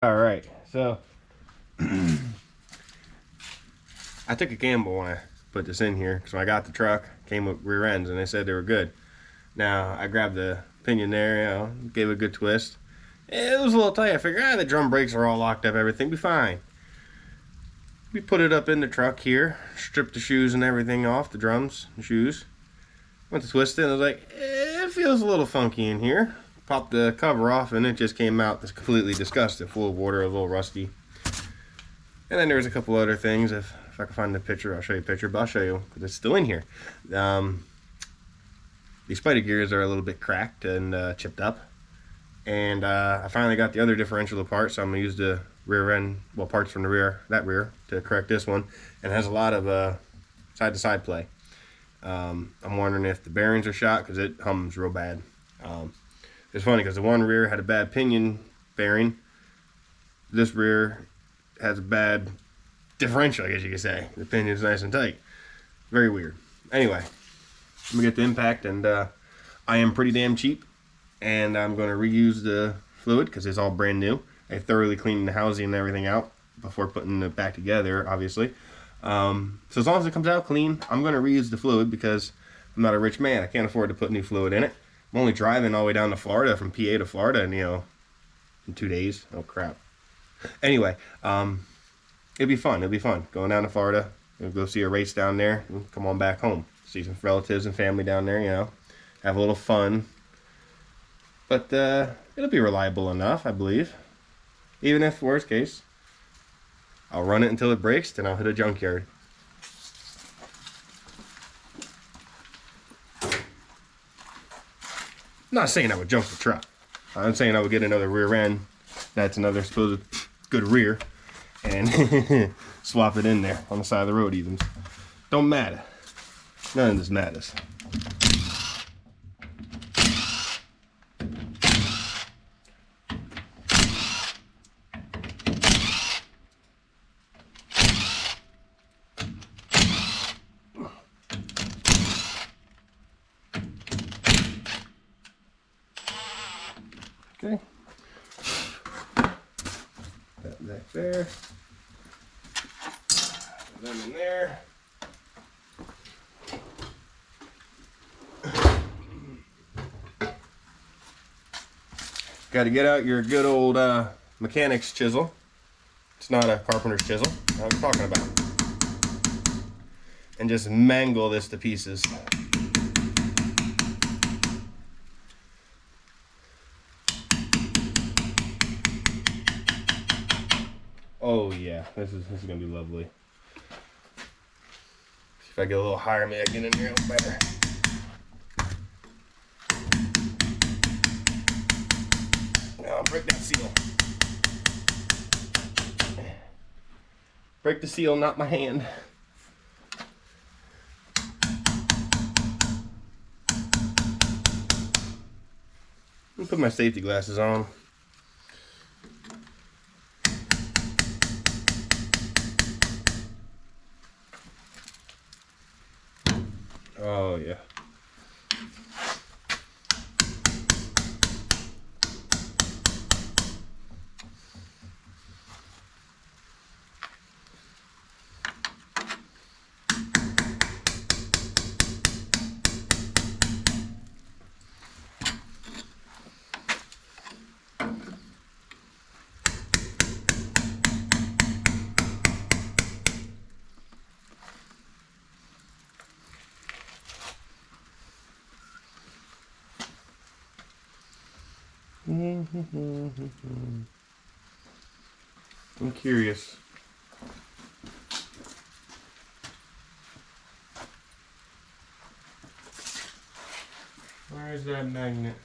All right, so I took a gamble when I put this in here because when I got the truck, came with rear ends and they said they were good. Now I grabbed the pinion there, gave it a good twist. It was a little tight. I figured, the drum brakes are all locked up, everything be fine. We put it up in the truck here, stripped the shoes and everything off, the drums, the shoes. Went to twist it and I was like, it feels a little funky in here. Popped the cover off and it just came out completely disgusted, full of water, a little rusty. And then there was a couple other things. If I can find the picture, I'll show you a picture, but I'll show you because it's still in here. These spider gears are a little bit cracked and chipped up. And I finally got the other differential apart, so I'm going to use the rear end, well, parts from the rear, to correct this one. And it has a lot of side-to-side play. I'm wondering if the bearings are shot because it hums real bad. It's funny because the one rear had a bad pinion bearing. This rear has a bad differential, I guess you could say. The pinion's nice and tight. Very weird. Anyway, let me get the impact, and I am pretty damn cheap. And I'm going to reuse the fluid because it's all brand new. I thoroughly cleaned the housing and everything out before putting it back together, obviously. So as long as it comes out clean, I'm going to reuse the fluid because I'm not a rich man. I can't afford to put new fluid in it. I'm only driving all the way down to Florida, from PA to Florida, and in 2 days. Oh crap. Anyway, it'll be fun. It'll be fun going down to Florida. We'll go see a race down there and come on back home. See some relatives and family down there, have a little fun. But it'll be reliable enough, I believe. Even if, worst case, I'll run it until it breaks, then I'll hit a junkyard. I'm not saying I would junk the truck. I'm saying I would get another rear end. That's another supposed good rear. And swap it in there on the side of the road even. Don't matter. None of this matters. Okay. That back there. Put them in there. Got to get out your good old mechanic's chisel. It's not a carpenter's chisel. What I'm talking about. And just mangle this to pieces. Oh yeah, this is gonna be lovely. See if I get a little higher, maybe I get in here a little better. Now break that seal. Break the seal, not my hand. Let me put my safety glasses on. Oh yeah. I'm curious. Where is that magnet?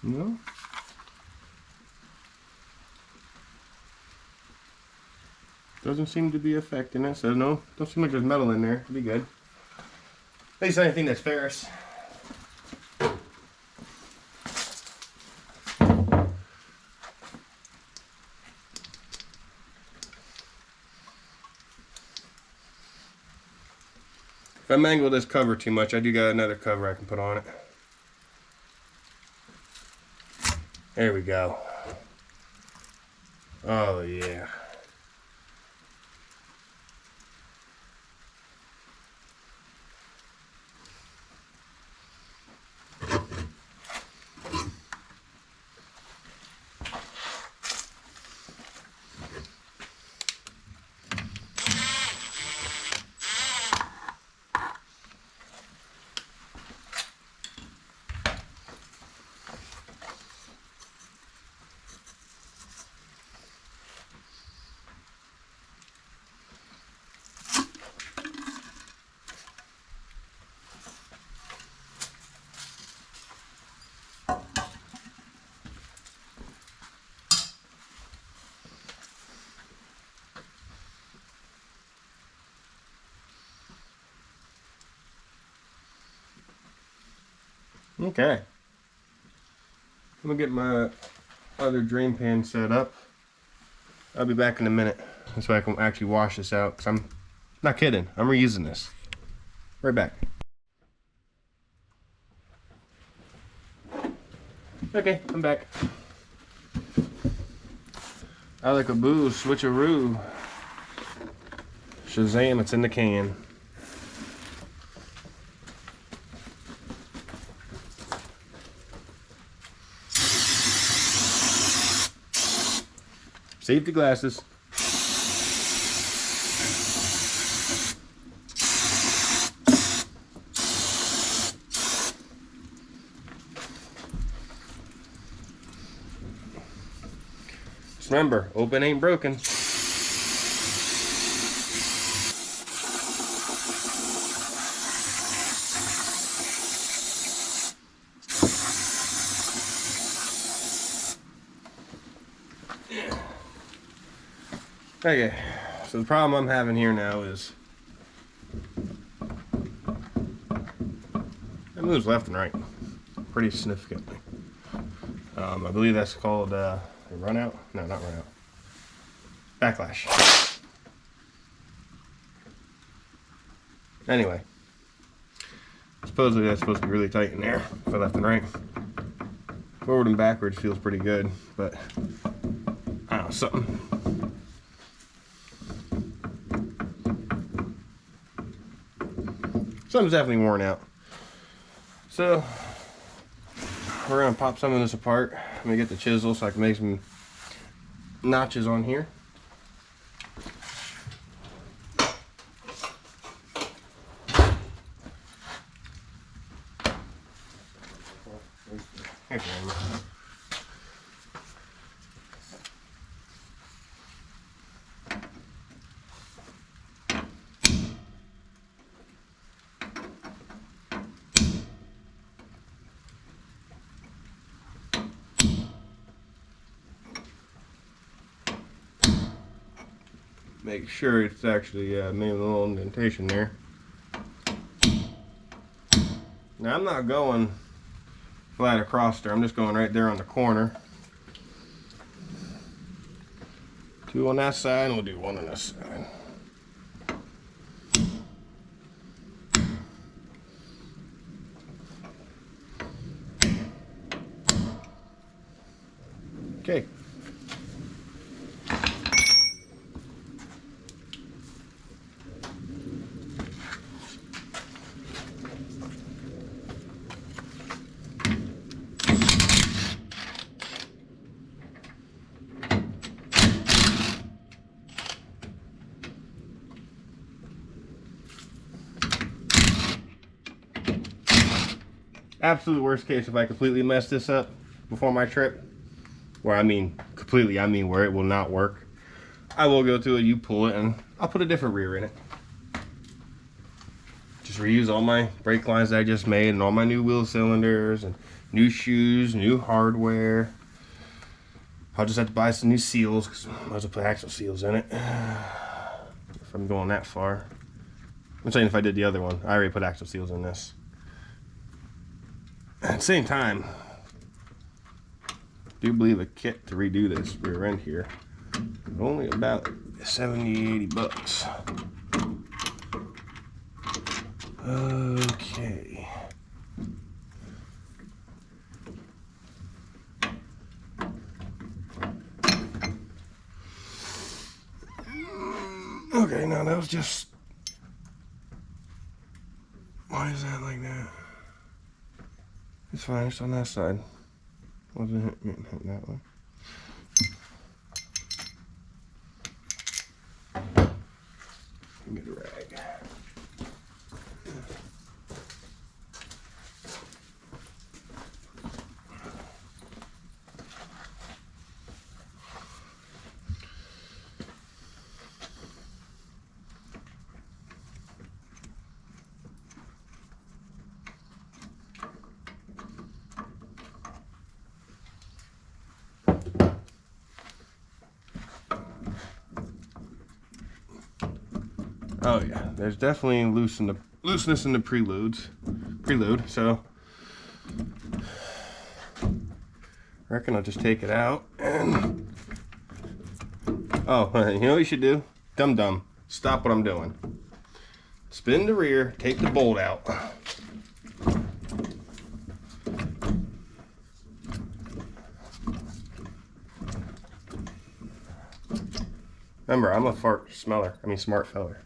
No? Doesn't seem to be affecting it, so no, don't seem like there's metal in there. It'll be good. At least anything that's ferrous. If I mangle this cover too much, I do got another cover I can put on it. There we go. Oh yeah. Okay. I'm gonna get my other drain pan set up. I'll be back in a minute. So I can actually wash this out, because I'm not kidding. I'm reusing this. Right back. Okay, I'm back. I like a boo, switcheroo. Shazam, it's in the can. Safety glasses. Just remember, open ain't broken. Okay, so the problem I'm having here now is it moves left and right pretty significantly. I believe that's called a run out. No, not run out. Backlash. Anyway, supposedly that's supposed to be really tight in there for left and right. Forward and backwards feels pretty good, but I don't know, something. Something's definitely worn out. So we're gonna pop some of this apart. I'm gonna get the chisel so I can make some notches on here. Make sure it's actually made a little indentation there. Now I'm not going flat across there, I'm just going right there on the corner. Two on that side, and we'll do one on this side. Okay. Absolute worst case, if I completely mess this up before my trip, where I mean completely, I mean where it will not work, I will go to it, you pull it, and I'll put a different rear in it. Just reuse all my brake lines that I just made, and all my new wheel cylinders, and new shoes, new hardware. I'll just have to buy some new seals, because I might as well put axle seals in it. If I'm going that far. I'm saying if I did the other one, I already put axle seals in this. At the same time, I do believe a kit to redo this rear end here, only about 70-80 bucks. Okay. Okay, now that was just... Why is that like that? It's fine, it's on that side. Wasn't hitting that one. Get a rag. Oh yeah, there's definitely looseness in the preload. So I reckon I'll just take it out and... Oh, you know what you should do? Dum-dum, stop what I'm doing. Spin the rear, take the bolt out. Remember, I'm a smart feller.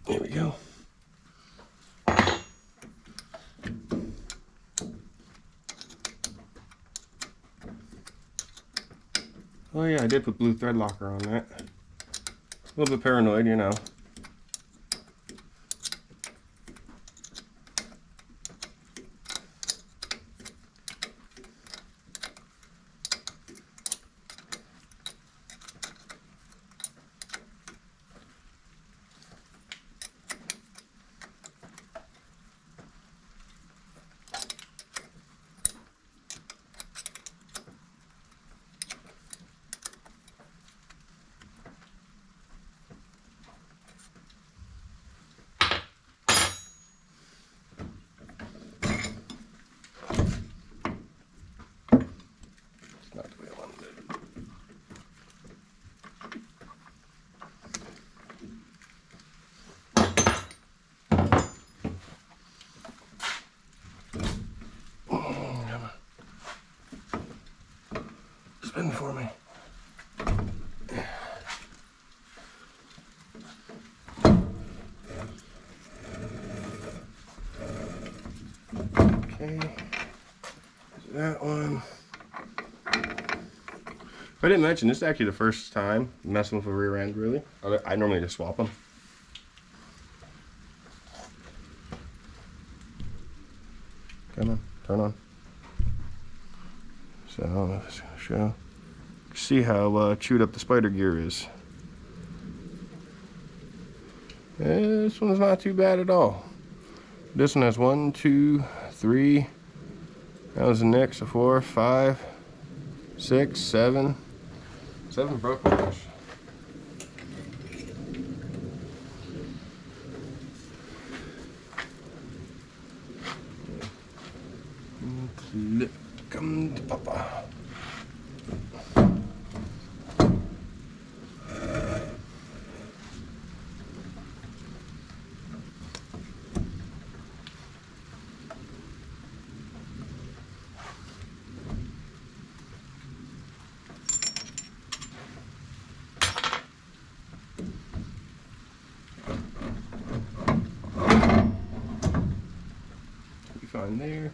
There we go. Oh yeah, I did put blue thread locker on that. A little bit paranoid, you know. Not the way I wanted it. Spin for me. Okay, that one. I didn't mention, this is actually the first time messing with a rear end, really. I normally just swap them. Come on, turn on. So, I don't know if it's going to show. See how chewed up the spider gear is. This one's not too bad at all. This one has 1, 2, 3. That was the next, so 4, 5, 6, 7. 7 broke wires. Come to Papa. Fine there.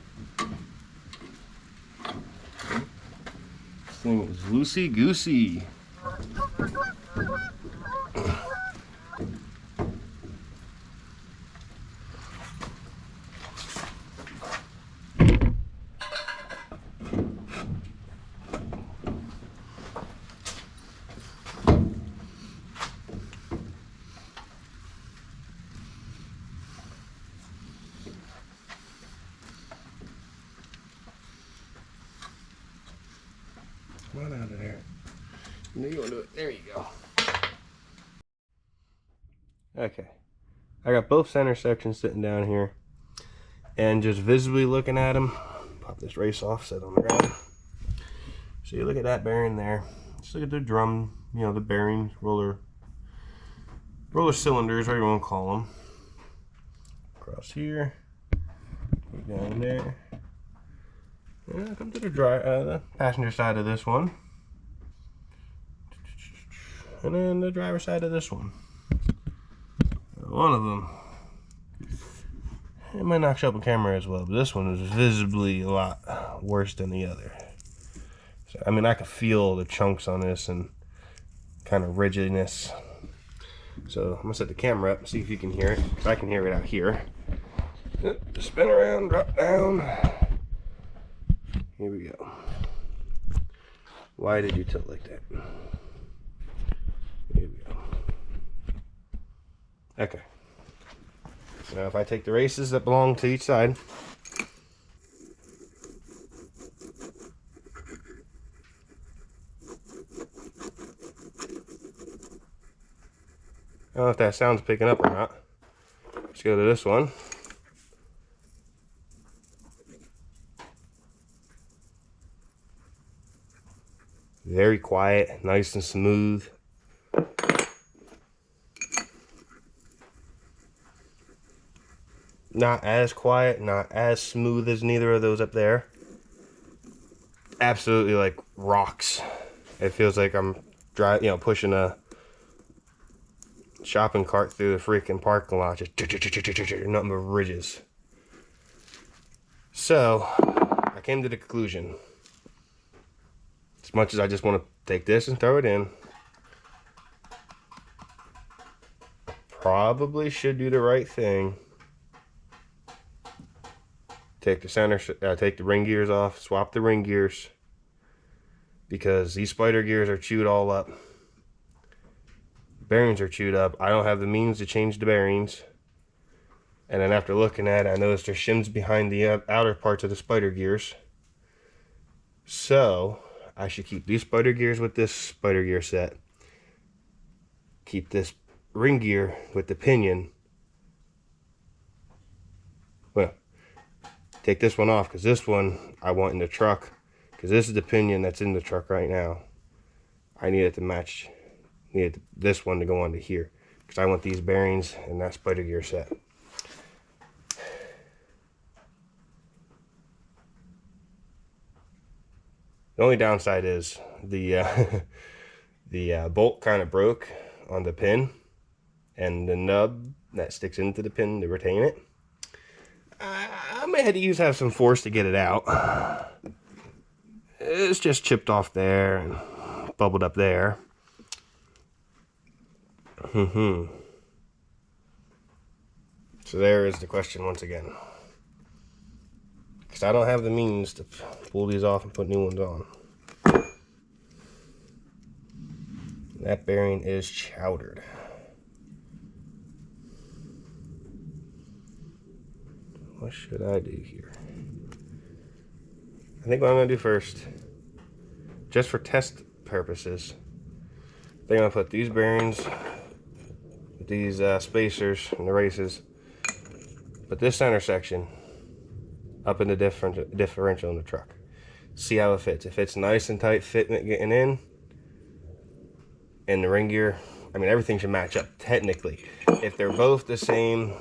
This thing is loosey goosey. Okay, I got both center sections sitting down here, and just visibly looking at them, pop this race off, set on the ground. So you look at that bearing there. Just look at the drum, you know, the bearings, roller cylinders, whatever you want to call them. Across here, down there. And come to the passenger side of this one, and then the driver side of this one. One of them, it might not show up on camera as well, but this one is visibly a lot worse than the other. So, I mean, I can feel the chunks on this and kind of rigidness. So I'm gonna set the camera up and see if you can hear it, because I can hear it out here. Spin around, drop down. Here we go. Why did you tilt like that? Here we go. Okay. Now if I take the races that belong to each side, I don't know if that sound's picking up or not. Let's go to this one. Very quiet, nice and smooth. Not as quiet, not as smooth as neither of those up there. Absolutely like rocks. It feels like I'm driving, you know, pushing a shopping cart through the freaking parking lot. Just nothing but ridges. So I came to the conclusion, as much as I just want to take this and throw it in, probably should do the right thing. Take the ring gears off, swap the ring gears, because these spider gears are chewed all up. Bearings are chewed up. I don't have the means to change the bearings. And then after looking at it, I noticed there's shims behind the outer parts of the spider gears. So I should keep these spider gears with this spider gear set. Keep this ring gear with the pinion. Well, take this one off, because this one I want in the truck, because this is the pinion that's in the truck right now. I need it to match, need this one to go onto here, because I want these bearings and that spider gear set. The only downside is the bolt kind of broke on the pin, and the nub that sticks into the pin to retain it. I may have to have some force to get it out. It's just chipped off there and bubbled up there. So there is the question once again. Because I don't have the means to pull these off and put new ones on. That bearing is chowdered. What should I do here? I think what I'm going to do first, just for test purposes, I think I'm going to put these bearings, these spacers and the races, put this center section up in the differential in the truck. See how it fits. If it's nice and tight fitting, getting in, and the ring gear, I mean, everything should match up technically. If they're both the same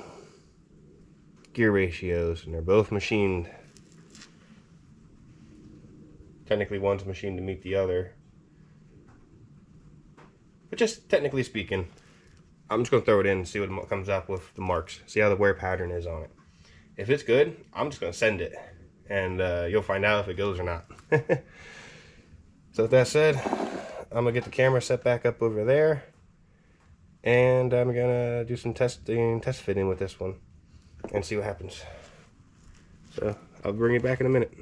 gear ratios and they're both machined, technically one's machined to meet the other, but just technically speaking, I'm just going to throw it in and see what comes up with the marks, see how the wear pattern is on it. If it's good, I'm just going to send it, and you'll find out if it goes or not. So with that said, I'm going to get the camera set back up over there, and I'm going to do some test fitting with this one and see what happens. So I'll bring you back in a minute.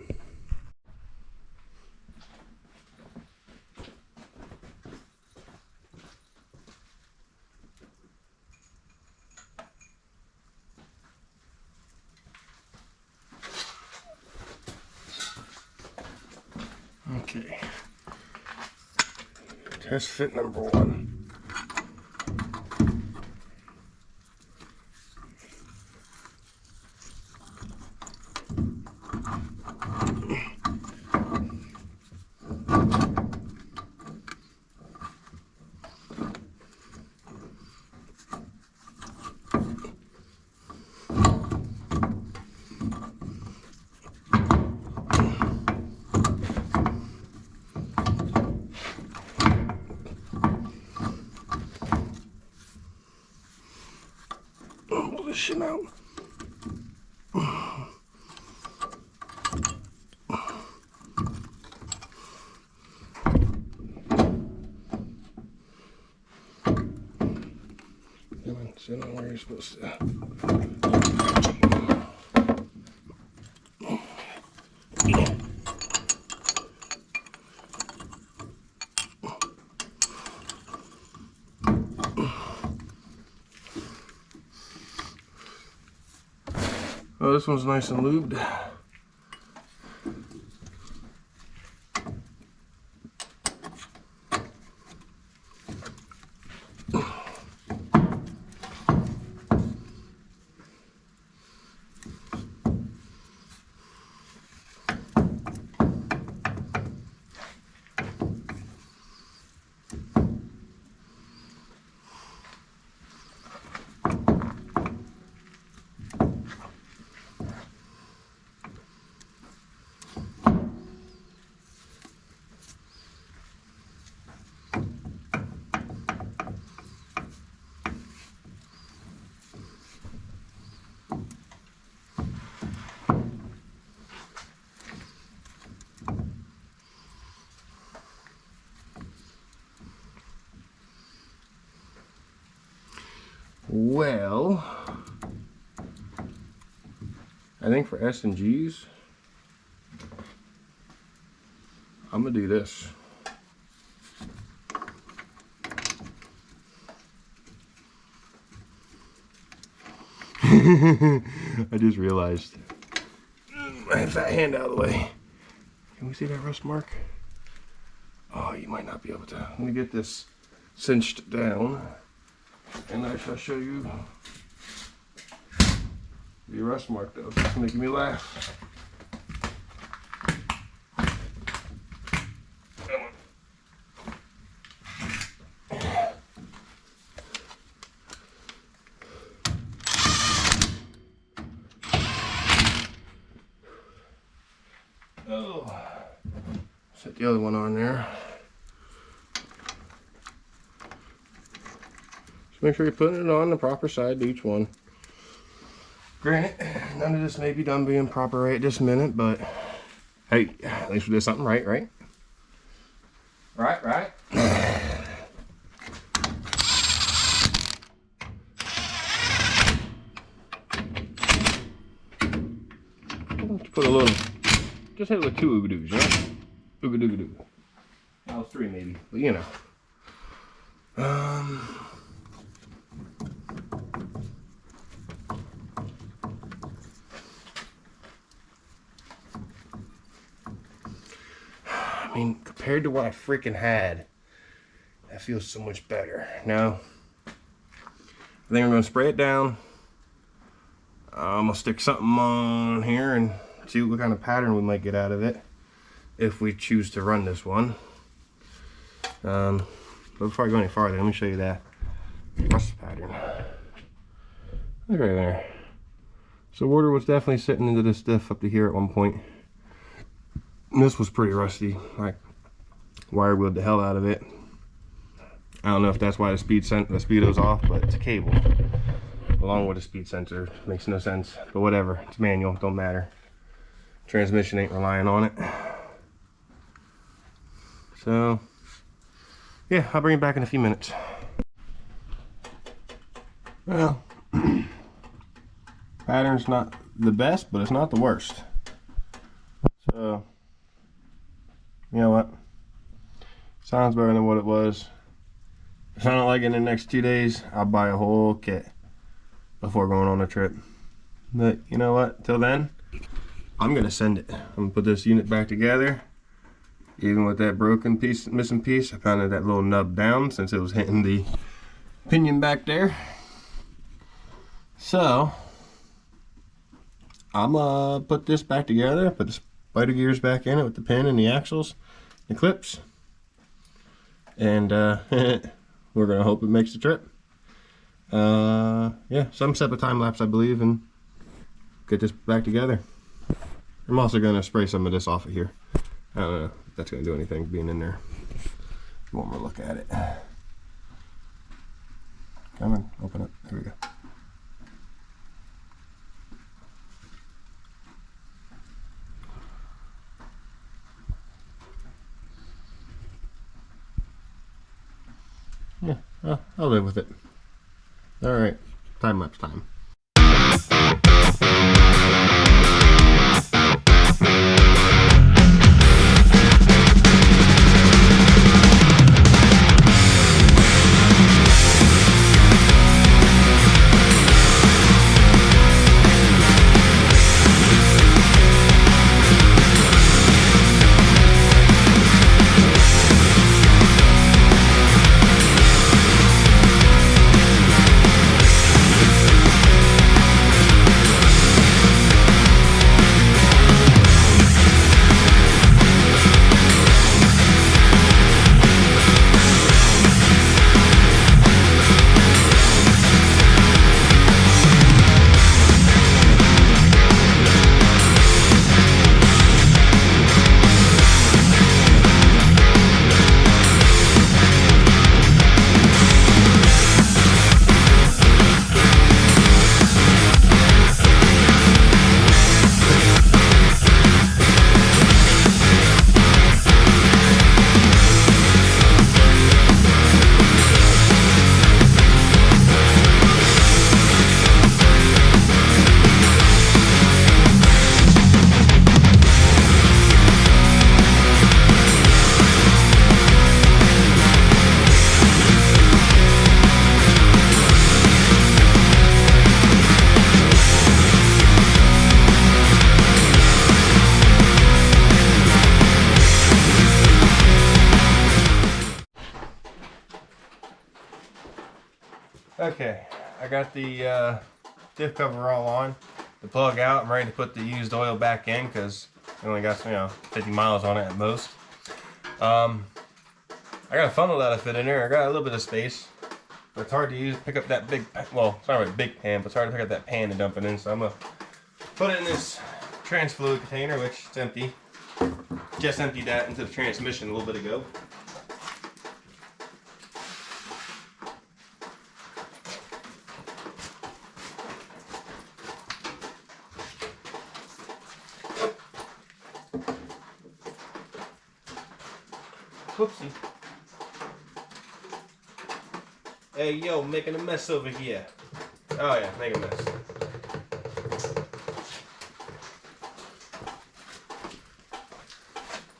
Okay. Test fit number 1. Pull this shit out. Sit on where you're supposed to. Oh, this one's nice and lubed. Well, I think for S and G's, I'm gonna do this. I just realized my fat hand out of the way. Can we see that rust mark? Oh, you might not be able to. Let me get this cinched down, and I shall show you the rust mark though. It's making me laugh. Oh, set the other one on there. Just make sure you're putting it on the proper side to each one. Granted, none of this may be done being proper right this minute, but hey, at least we did something right, right? Right. Put a little, just hit it with 2 oogadoos, right? Oogadoogadoo. Well, 3 maybe, but you know. I mean, compared to what I freaking had, that feels so much better. Now, I think I'm gonna spray it down. I'm gonna stick something on here and see what kind of pattern we might get out of it if we choose to run this one. But before I go any farther, let me show you that rust pattern. Look right there. So water was definitely sitting into this stuff up to here at one point. And this was pretty rusty. Like wire wheeled the hell out of it. I don't know if that's why the speedo's off, but it's a cable along with a speed sensor. Makes no sense, but whatever. It's manual, don't matter. Transmission ain't relying on it. So yeah, I'll bring it back in a few minutes. Well, pattern's not the best, but it's not the worst. So you know what? Sounds better than what it was. If I don't like it in the next 2 days, I'll buy a whole kit before going on a trip. But you know what? Till then, I'm gonna send it. I'm gonna put this unit back together. Even with that broken piece, missing piece, I pounded that little nub down since it was hitting the pinion back there. So I'm gonna put this back together, put the spider gears back in it with the pin and the axles, the clips, and we're gonna hope it makes the trip. Yeah, some set of time lapse, I believe, and get this back together. I'm also gonna spray some of this off of here. I don't know if that's gonna do anything being in there. One more look at it. Come on, open it. There we go. I'll live with it. All right, time lapse time. Okay, I got the diff cover all on, the plug out. I'm ready to put the used oil back in because I only got 50 miles on it at most. I got a funnel that'll fit in there. I got a little bit of space, but it's hard to use. Pick up that big, well, it's not really a big pan, but it's hard to pick up that pan to dump it in. So I'm gonna put it in this trans fluid container, which is empty. Just emptied that into the transmission a little bit ago. Whoopsie. Hey, yo, making a mess over here. Oh yeah, making a mess.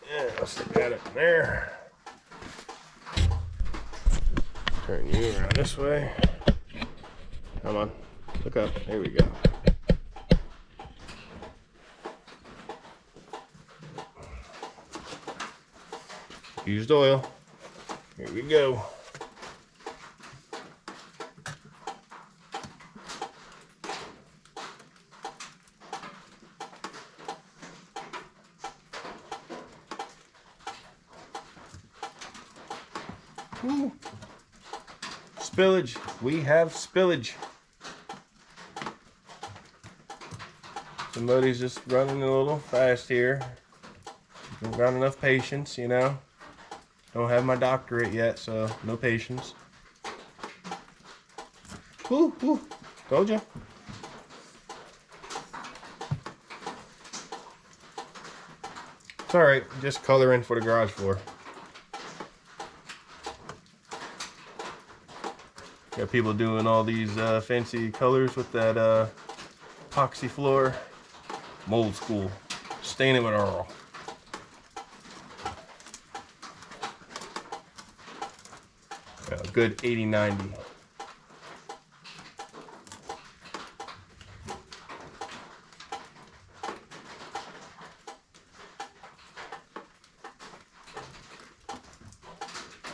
Yeah, I'll stick that up in there. Turn you around this way. Come on, look up. There we go. Used oil. Here we go. Ooh. Spillage. We have spillage. Somebody's just running a little fast here. Don't got enough patience, you know. Don't have my doctorate yet, so no patience. Woo, woo. Told ya. It's alright, just coloring for the garage floor. Got people doing all these fancy colors with that epoxy floor. I'm old school. Stain it with Earl. A good 80-90.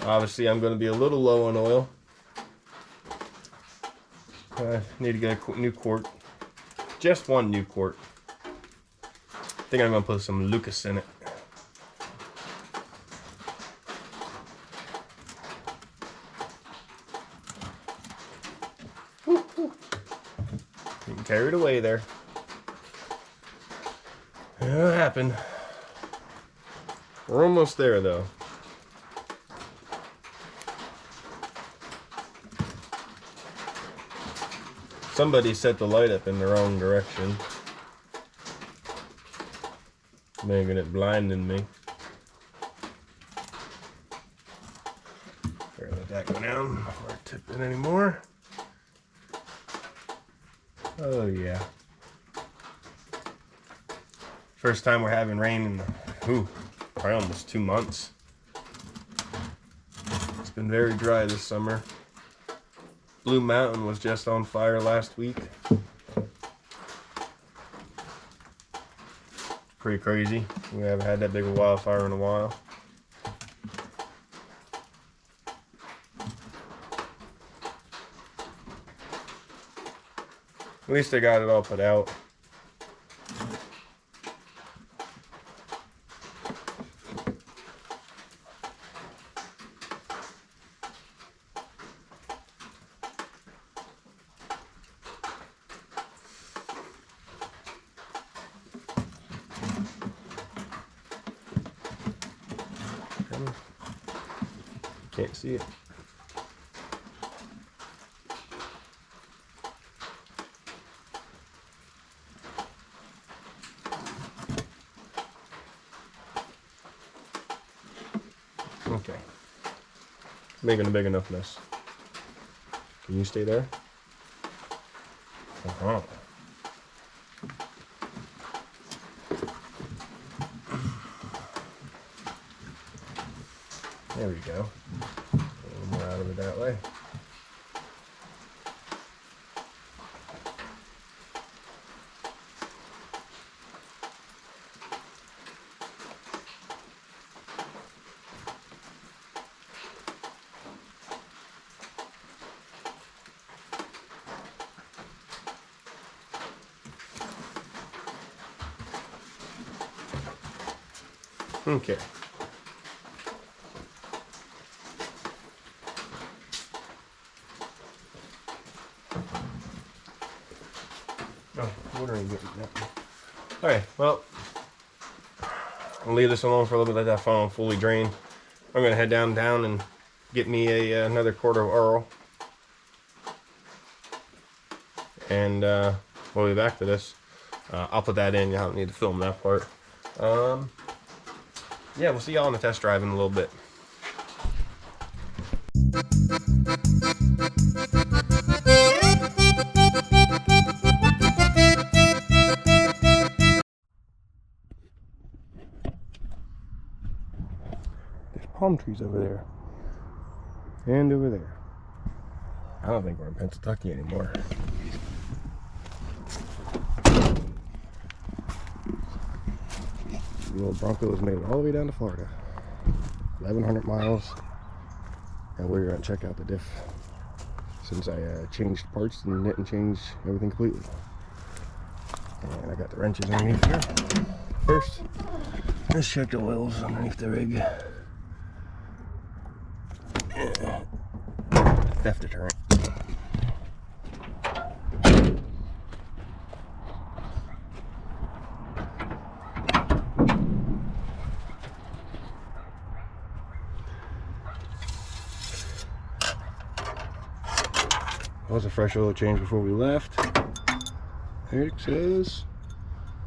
Obviously, I'm going to be a little low on oil. I need to get a new quart. Just one new quart. I think I'm going to put some Lucas in it. Getting carried away there. It'll happen. We're almost there though. Somebody set the light up in the wrong direction, making it blinding me. Here, let that that go down before I tip it anymore. Oh yeah. First time we're having rain in probably almost 2 months. It's been very dry this summer. Blue Mountain was just on fire last week. Pretty crazy. We haven't had that big of a wildfire in a while. At least I got it all put out. Can't see it. Okay. Making a big enough mess. Can you stay there? Uh-huh. There we go. A little more out of it that way. Okay. Oh, water ain't getting that. Okay, well, I'll leave this alone for a little bit, let that funnel fully drain. I'm gonna head down and get me another quart of oil, and we'll be back to this. I'll put that in. You don't need to film that part. Yeah, we'll see y'all on the test drive in a little bit. There's palm trees over there. And over there. I don't think we're in Pennsylvania anymore. The old Bronco was made all the way down to Florida. 1,100 miles. And we're going to check out the diff. Since I changed parts and didn't change everything completely. And I got the wrenches underneath here. First, let's check the oils underneath the rig. Theft deterrent. Was a fresh oil change before we left. There it says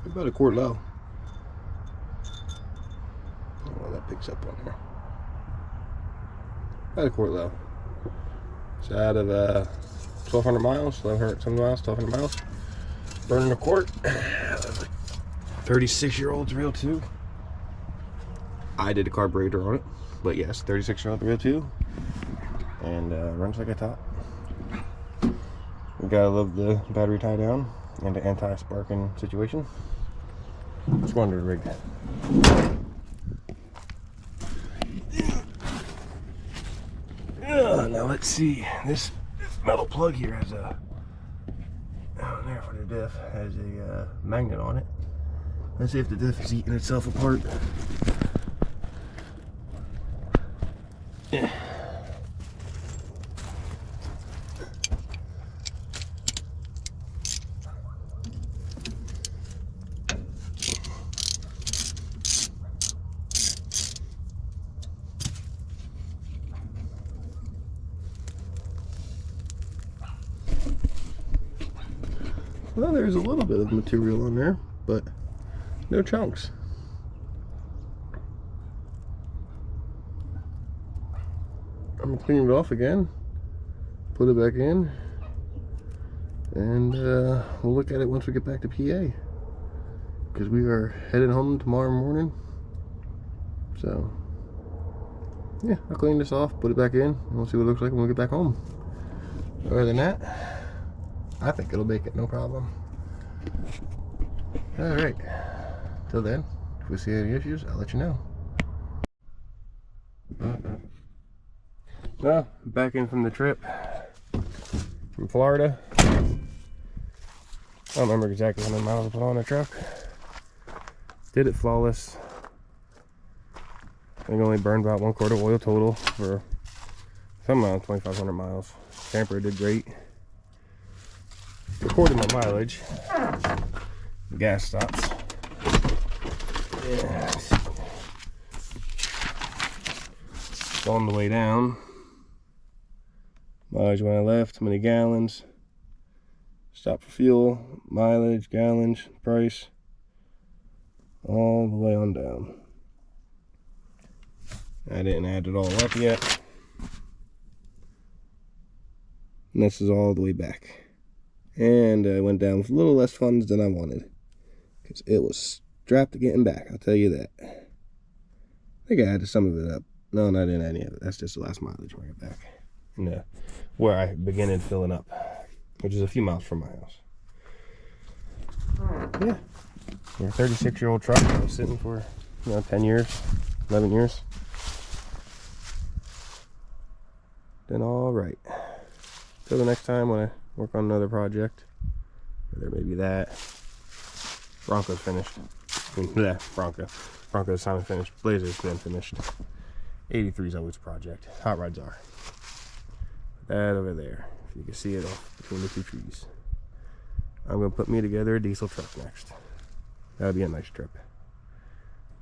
about a quart low. Oh, that picks up on there. About a quart low. It's out of 1,200 miles, 1,100 some miles, 1,200 miles. Burning a quart. 36-year-old's real too. I did a carburetor on it, but yes, 36-year-old real too. And runs like I thought. We gotta love the battery tie down and the anti-sparking situation. Let's go under the rig. Now let's see. This metal plug here has a down there for the diff has a magnet on it. Let's see if the diff is eating itself apart. Yeah. Well, there's a little bit of material on there, but no chunks. I'm clean it off again, put it back in, and we'll look at it once we get back to PA, because we are headed home tomorrow morning. So yeah, I'll clean this off, put it back in, and we'll see what it looks like when we get back home. Other than that, I think it'll make it no problem. Alright, till then, if we see any issues, I'll let you know. Well, back in from the trip from Florida. I don't remember exactly how many miles I put on the truck. Did it flawless. I think I only burned about 1 quart of oil total for some around 2,500 miles. Camper did great. Recorded my mileage. The gas stops. Yeah. On the way down. Mileage when I left, how many gallons. Stop for fuel, mileage, gallons, price. All the way on down. I didn't add it all up yet. And this is all the way back. And I went down with a little less funds than I wanted, because it was strapped to getting back, I'll tell you that. I think I added some of it up. No, I didn't add any of it. That's just the last mileage when I got back. And where I began it filling up, which is a few miles from my house. Yeah. A 36-year-old truck that was sitting for, 10 years, 11 years. Then all right. Till the next time when I work on another project, whether maybe that. Bronco's finished. Yeah, Bronco's time finished. Blazer's been finished. 83's always a project. Hot rods are. That over there, if you can see it off between the two trees. I'm gonna put me together a diesel truck next. That'll be a nice trip.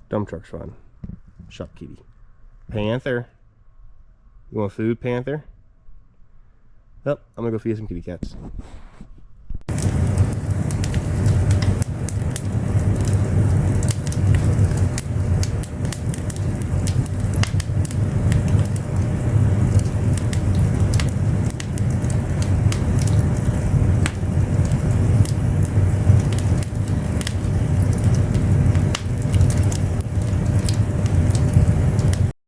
Dump truck's fun. Shop kitty. Panther. You want food, Panther? Yep, I'm gonna go feed some kitty cats.